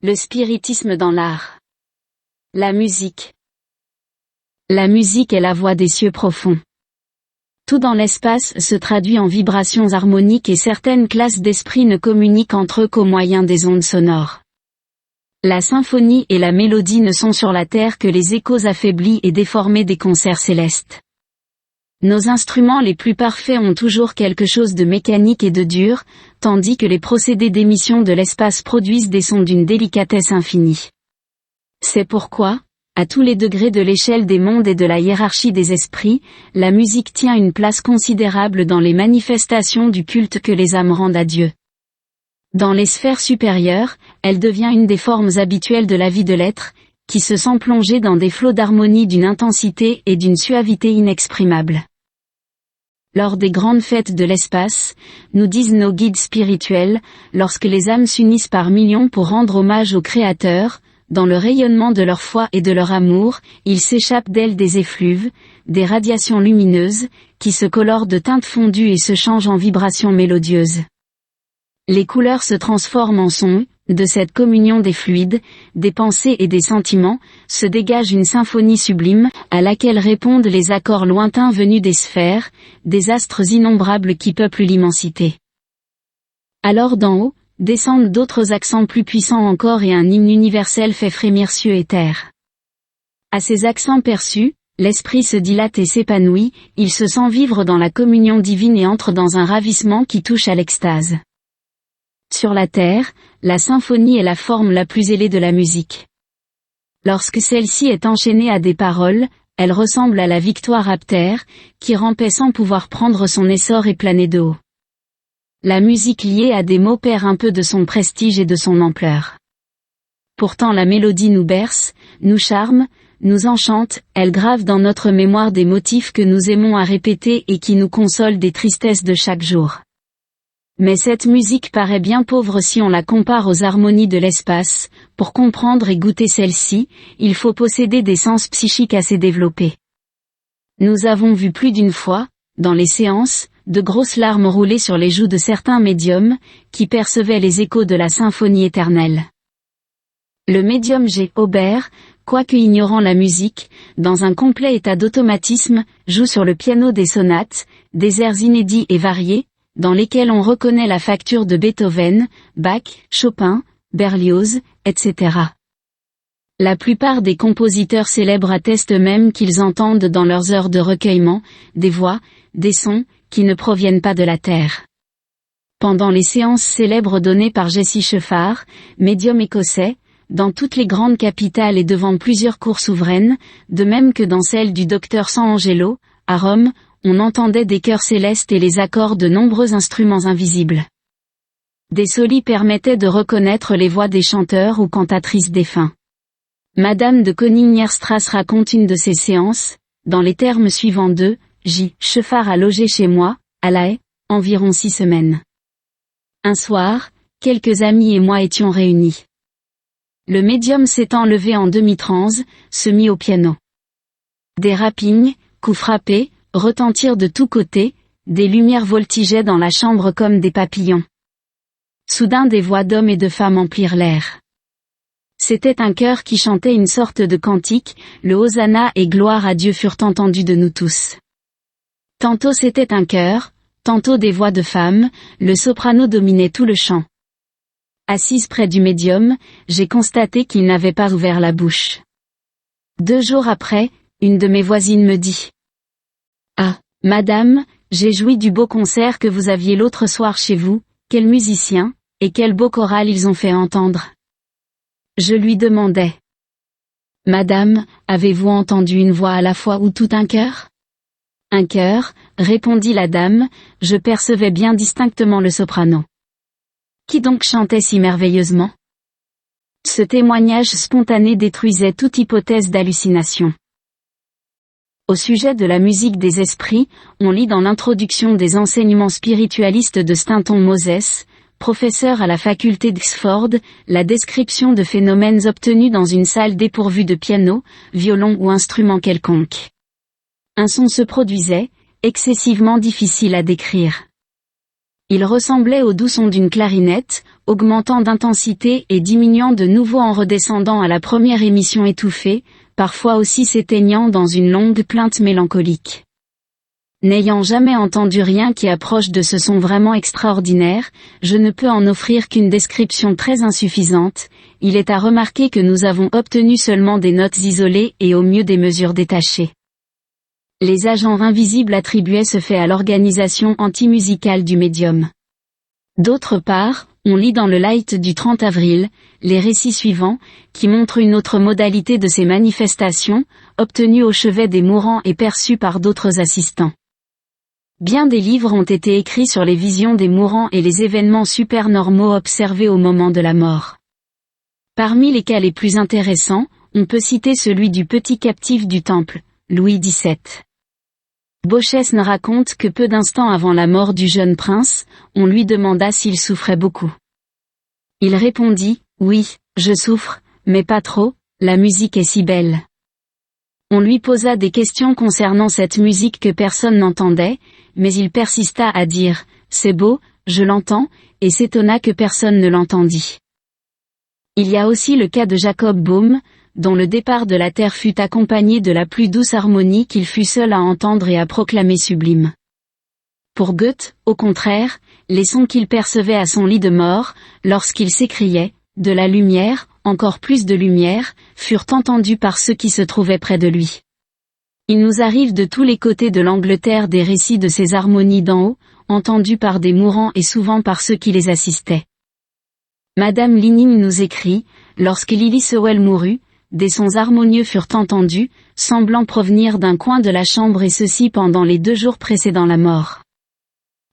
Le spiritisme dans l'art. La musique. La musique est la voix des cieux profonds. Tout dans l'espace se traduit en vibrations harmoniques et certaines classes d'esprits ne communiquent entre eux qu'au moyen des ondes sonores. La symphonie et la mélodie ne sont sur la terre que les échos affaiblis et déformés des concerts célestes. Nos instruments les plus parfaits ont toujours quelque chose de mécanique et de dur, tandis que les procédés d'émission de l'espace produisent des sons d'une délicatesse infinie. C'est pourquoi, à tous les degrés de l'échelle des mondes et de la hiérarchie des esprits, la musique tient une place considérable dans les manifestations du culte que les âmes rendent à Dieu. Dans les sphères supérieures, elle devient une des formes habituelles de la vie de l'être, qui se sent plongée dans des flots d'harmonie d'une intensité et d'une suavité inexprimables. Lors des grandes fêtes de l'espace, nous disent nos guides spirituels, lorsque les âmes s'unissent par millions pour rendre hommage au Créateur, dans le rayonnement de leur foi et de leur amour, il s'échappe d'elles des effluves, des radiations lumineuses, qui se colorent de teintes fondues et se changent en vibrations mélodieuses. Les couleurs se transforment en sons, de cette communion des fluides, des pensées et des sentiments, se dégage une symphonie sublime, à laquelle répondent les accords lointains venus des sphères, des astres innombrables qui peuplent l'immensité. Alors d'en haut, descendent d'autres accents plus puissants encore et un hymne universel fait frémir cieux et terre. À ces accents perçus, l'esprit se dilate et s'épanouit, il se sent vivre dans la communion divine et entre dans un ravissement qui touche à l'extase. Sur la terre, la symphonie est la forme la plus ailée de la musique. Lorsque celle-ci est enchaînée à des paroles, elle ressemble à la victoire aptère, qui rampait sans pouvoir prendre son essor et planer de haut. La musique liée à des mots perd un peu de son prestige et de son ampleur. Pourtant la mélodie nous berce, nous charme, nous enchante, elle grave dans notre mémoire des motifs que nous aimons à répéter et qui nous consolent des tristesses de chaque jour. Mais cette musique paraît bien pauvre si on la compare aux harmonies de l'espace. Pour comprendre et goûter celle-ci, il faut posséder des sens psychiques assez développés. Nous avons vu plus d'une fois, dans les séances, de grosses larmes rouler sur les joues de certains médiums, qui percevaient les échos de la symphonie éternelle. Le médium G. Aubert, quoique ignorant la musique, dans un complet état d'automatisme, joue sur le piano des sonates, des airs inédits et variés, dans lesquels on reconnaît la facture de Beethoven, Bach, Chopin, Berlioz, etc. La plupart des compositeurs célèbres attestent même qu'ils entendent dans leurs heures de recueillement, des voix, des sons, qui ne proviennent pas de la terre. Pendant les séances célèbres données par Jesse Sheffard, médium écossais, dans toutes les grandes capitales et devant plusieurs cours souveraines, de même que dans celle du docteur San Angelo, à Rome, on entendait des chœurs célestes et les accords de nombreux instruments invisibles. Des solis permettaient de reconnaître les voix des chanteurs ou cantatrices défunts. Madame de Koning-Nerstrass raconte une de ces séances, dans les termes suivants de J. Sheffard a logé chez moi, à La Haye, environ 6 semaines. Un soir, quelques amis et moi étions réunis. Le médium s'étant levé en demi-transe, se mit au piano. Des rappings, coups frappés, retentirent de tous côtés, des lumières voltigeaient dans la chambre comme des papillons. Soudain des voix d'hommes et de femmes emplirent l'air. C'était un chœur qui chantait une sorte de cantique, le Hosanna et gloire à Dieu furent entendus de nous tous. Tantôt c'était un chœur, tantôt des voix de femmes, le soprano dominait tout le chant. Assise près du médium, j'ai constaté qu'il n'avait pas ouvert la bouche. 2 jours après, une de mes voisines me dit: Ah, madame, j'ai joui du beau concert que vous aviez l'autre soir chez vous, quels musiciens, et quel beau choral ils ont fait entendre. Je lui demandai: Madame, avez-vous entendu une voix à la fois ou tout un chœur? Un chœur, répondit la dame, je percevais bien distinctement le soprano. Qui donc chantait si merveilleusement? Ce témoignage spontané détruisait toute hypothèse d'hallucination. Au sujet de la musique des esprits, on lit dans l'introduction des enseignements spiritualistes de Stanton Moses, professeur à la faculté d'Oxford, la description de phénomènes obtenus dans une salle dépourvue de piano, violon ou instrument quelconque. Un son se produisait, excessivement difficile à décrire. Il ressemblait au doux son d'une clarinette, augmentant d'intensité et diminuant de nouveau en redescendant à la première émission étouffée, parfois aussi s'éteignant dans une longue plainte mélancolique. N'ayant jamais entendu rien qui approche de ce son vraiment extraordinaire, je ne peux en offrir qu'une description très insuffisante. Il est à remarquer que nous avons obtenu seulement des notes isolées et au mieux des mesures détachées. Les agents invisibles attribuaient ce fait à l'organisation antimusicale du médium. D'autre part, on lit dans le Light du 30 avril, les récits suivants, qui montrent une autre modalité de ces manifestations, obtenues au chevet des mourants et perçues par d'autres assistants. Bien des livres ont été écrits sur les visions des mourants et les événements supernormaux observés au moment de la mort. Parmi les cas les plus intéressants, on peut citer celui du petit captif du temple, Louis XVII. Beauchesne raconte que peu d'instants avant la mort du jeune prince, on lui demanda s'il souffrait beaucoup. Il répondit, « Oui, je souffre, mais pas trop, la musique est si belle. » On lui posa des questions concernant cette musique que personne n'entendait, mais il persista à dire « C'est beau, je l'entends », et s'étonna que personne ne l'entendit. Il y a aussi le cas de Jacob Boehme, dont le départ de la terre fut accompagné de la plus douce harmonie qu'il fut seul à entendre et à proclamer sublime. Pour Goethe, au contraire, les sons qu'il percevait à son lit de mort, lorsqu'il s'écriait « de la lumière, encore plus de lumière », furent entendus par ceux qui se trouvaient près de lui. Il nous arrive de tous les côtés de l'Angleterre des récits de ces harmonies d'en haut, entendus par des mourants et souvent par ceux qui les assistaient. Madame Lining nous écrit, lorsque Lily Sewell mourut, des sons harmonieux furent entendus, semblant provenir d'un coin de la chambre et ceci pendant les 2 jours précédant la mort.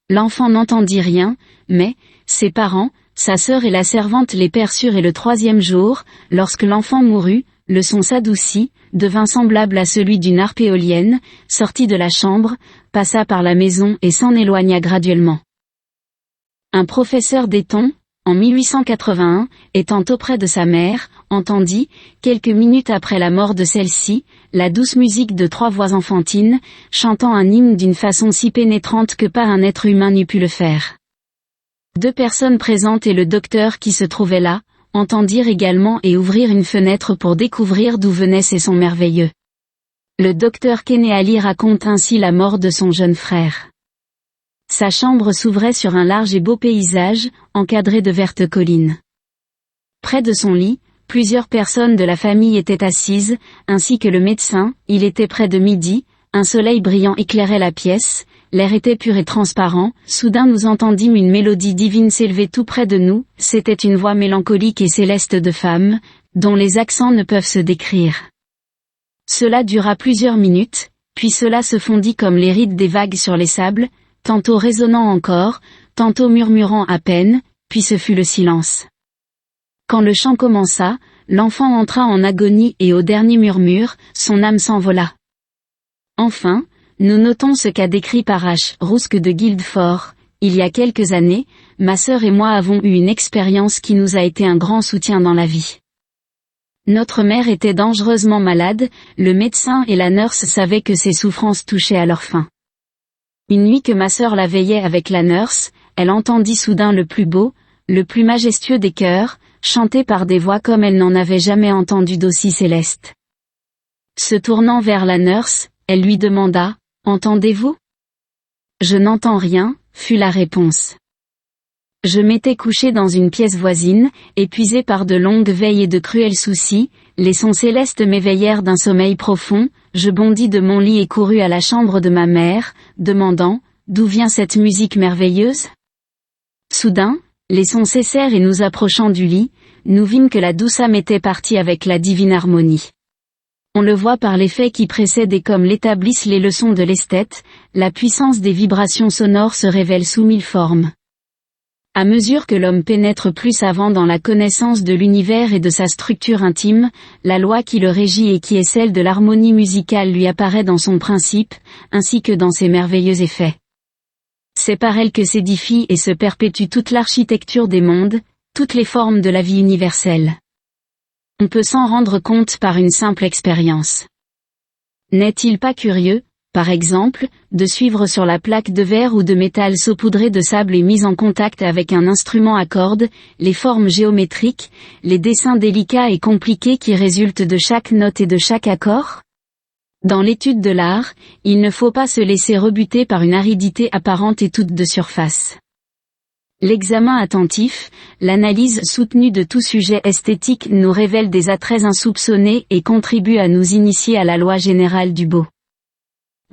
L'enfant n'entendit rien, mais, ses parents, sa sœur et la servante les perçurent et le 3e jour, lorsque l'enfant mourut, le son s'adoucit, devint semblable à celui d'une harpe éolienne, sortit de la chambre, passa par la maison et s'en éloigna graduellement. Un professeur d'Eton, en 1881, étant auprès de sa mère, entendit, quelques minutes après la mort de celle-ci, la douce musique de 3 voix enfantines, chantant un hymne d'une façon si pénétrante que pas un être humain n'eût pu le faire. 2 personnes présentes et le docteur qui se trouvait là, entendirent également et ouvrirent une fenêtre pour découvrir d'où venaient ces sons merveilleux. Le docteur Keneally raconte ainsi la mort de son jeune frère. Sa chambre s'ouvrait sur un large et beau paysage, encadré de vertes collines. Près de son lit, plusieurs personnes de la famille étaient assises, ainsi que le médecin. Il était près de midi, un soleil brillant éclairait la pièce, l'air était pur et transparent, soudain nous entendîmes une mélodie divine s'élever tout près de nous, c'était une voix mélancolique et céleste de femme, dont les accents ne peuvent se décrire. Cela dura plusieurs minutes, puis cela se fondit comme les rides des vagues sur les sables, tantôt résonnant encore, tantôt murmurant à peine, puis ce fut le silence. Quand le chant commença, l'enfant entra en agonie et au dernier murmure, son âme s'envola. Enfin, nous notons ce qu'a décrit par H. Rusk de Guildford. Il y a quelques années, ma sœur et moi avons eu une expérience qui nous a été un grand soutien dans la vie. Notre mère était dangereusement malade, le médecin et la nurse savaient que ses souffrances touchaient à leur fin. Une nuit que ma sœur la veillait avec la nurse, elle entendit soudain le plus beau, le plus majestueux des chœurs, chanté par des voix comme elle n'en avait jamais entendu d'aussi célestes. Se tournant vers la nurse, elle lui demanda, « Entendez-vous » ? « Je n'entends rien », fut la réponse. Je m'étais couché dans une pièce voisine, épuisé par de longues veilles et de cruels soucis, les sons célestes m'éveillèrent d'un sommeil profond, je bondis de mon lit et courus à la chambre de ma mère, demandant, d'où vient cette musique merveilleuse ? Soudain, les sons cessèrent et nous approchant du lit, nous vîmes que la douce âme était partie avec la divine harmonie. On le voit par l'effet qui précède et comme l'établissent les leçons de l'esthète, la puissance des vibrations sonores se révèle sous 1000 formes. À mesure que l'homme pénètre plus avant dans la connaissance de l'univers et de sa structure intime, la loi qui le régit et qui est celle de l'harmonie musicale lui apparaît dans son principe, ainsi que dans ses merveilleux effets. C'est par elle que s'édifie et se perpétue toute l'architecture des mondes, toutes les formes de la vie universelle. On peut s'en rendre compte par une simple expérience. N'est-il pas curieux, par exemple, de suivre sur la plaque de verre ou de métal saupoudré de sable et mise en contact avec un instrument à cordes, les formes géométriques, les dessins délicats et compliqués qui résultent de chaque note et de chaque accord? Dans l'étude de l'art, il ne faut pas se laisser rebuter par une aridité apparente et toute de surface. L'examen attentif, l'analyse soutenue de tout sujet esthétique nous révèle des attraits insoupçonnés et contribue à nous initier à la loi générale du beau.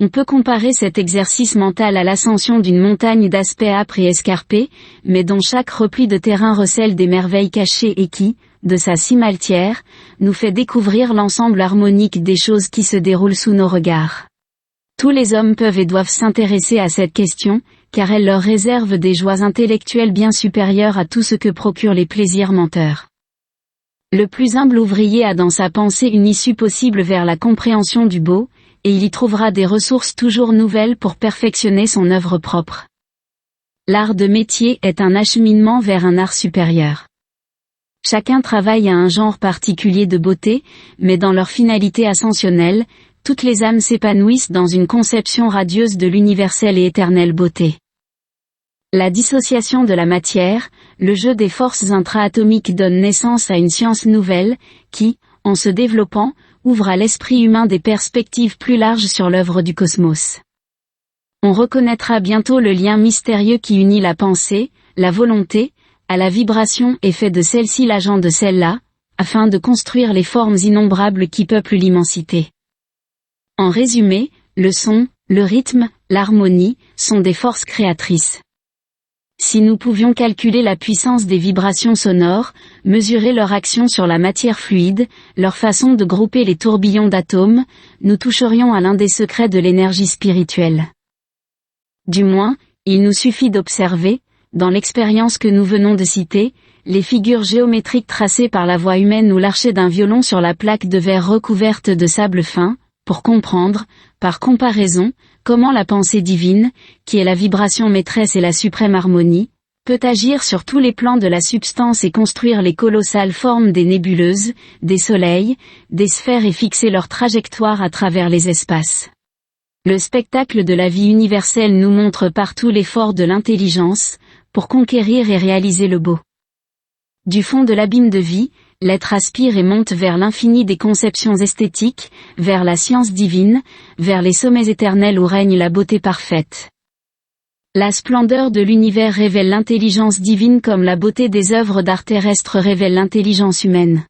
On peut comparer cet exercice mental à l'ascension d'une montagne d'aspect âpre et escarpé, mais dont chaque repli de terrain recèle des merveilles cachées et qui, de sa cime altière, nous fait découvrir l'ensemble harmonique des choses qui se déroulent sous nos regards. Tous les hommes peuvent et doivent s'intéresser à cette question, car elle leur réserve des joies intellectuelles bien supérieures à tout ce que procurent les plaisirs menteurs. Le plus humble ouvrier a dans sa pensée une issue possible vers la compréhension du beau, et il y trouvera des ressources toujours nouvelles pour perfectionner son œuvre propre. L'art de métier est un acheminement vers un art supérieur. Chacun travaille à un genre particulier de beauté, mais dans leur finalité ascensionnelle, toutes les âmes s'épanouissent dans une conception radieuse de l'universelle et éternelle beauté. La dissociation de la matière, le jeu des forces intra-atomiques donne naissance à une science nouvelle, qui, en se développant, ouvre à l'esprit humain des perspectives plus larges sur l'œuvre du cosmos. On reconnaîtra bientôt le lien mystérieux qui unit la pensée, la volonté, à la vibration et fait de celle-ci l'agent de celle-là, afin de construire les formes innombrables qui peuplent l'immensité. En résumé, le son, le rythme, l'harmonie, sont des forces créatrices. Si nous pouvions calculer la puissance des vibrations sonores, mesurer leur action sur la matière fluide, leur façon de grouper les tourbillons d'atomes, nous toucherions à l'un des secrets de l'énergie spirituelle. Du moins, il nous suffit d'observer, dans l'expérience que nous venons de citer, les figures géométriques tracées par la voix humaine ou l'archet d'un violon sur la plaque de verre recouverte de sable fin, pour comprendre, par comparaison, comment la pensée divine, qui est la vibration maîtresse et la suprême harmonie, peut agir sur tous les plans de la substance et construire les colossales formes des nébuleuses, des soleils, des sphères et fixer leur trajectoire à travers les espaces. Le spectacle de la vie universelle nous montre partout l'effort de l'intelligence, pour conquérir et réaliser le beau. Du fond de l'abîme de vie, l'être aspire et monte vers l'infini des conceptions esthétiques, vers la science divine, vers les sommets éternels où règne la beauté parfaite. La splendeur de l'univers révèle l'intelligence divine comme la beauté des œuvres d'art terrestre révèle l'intelligence humaine.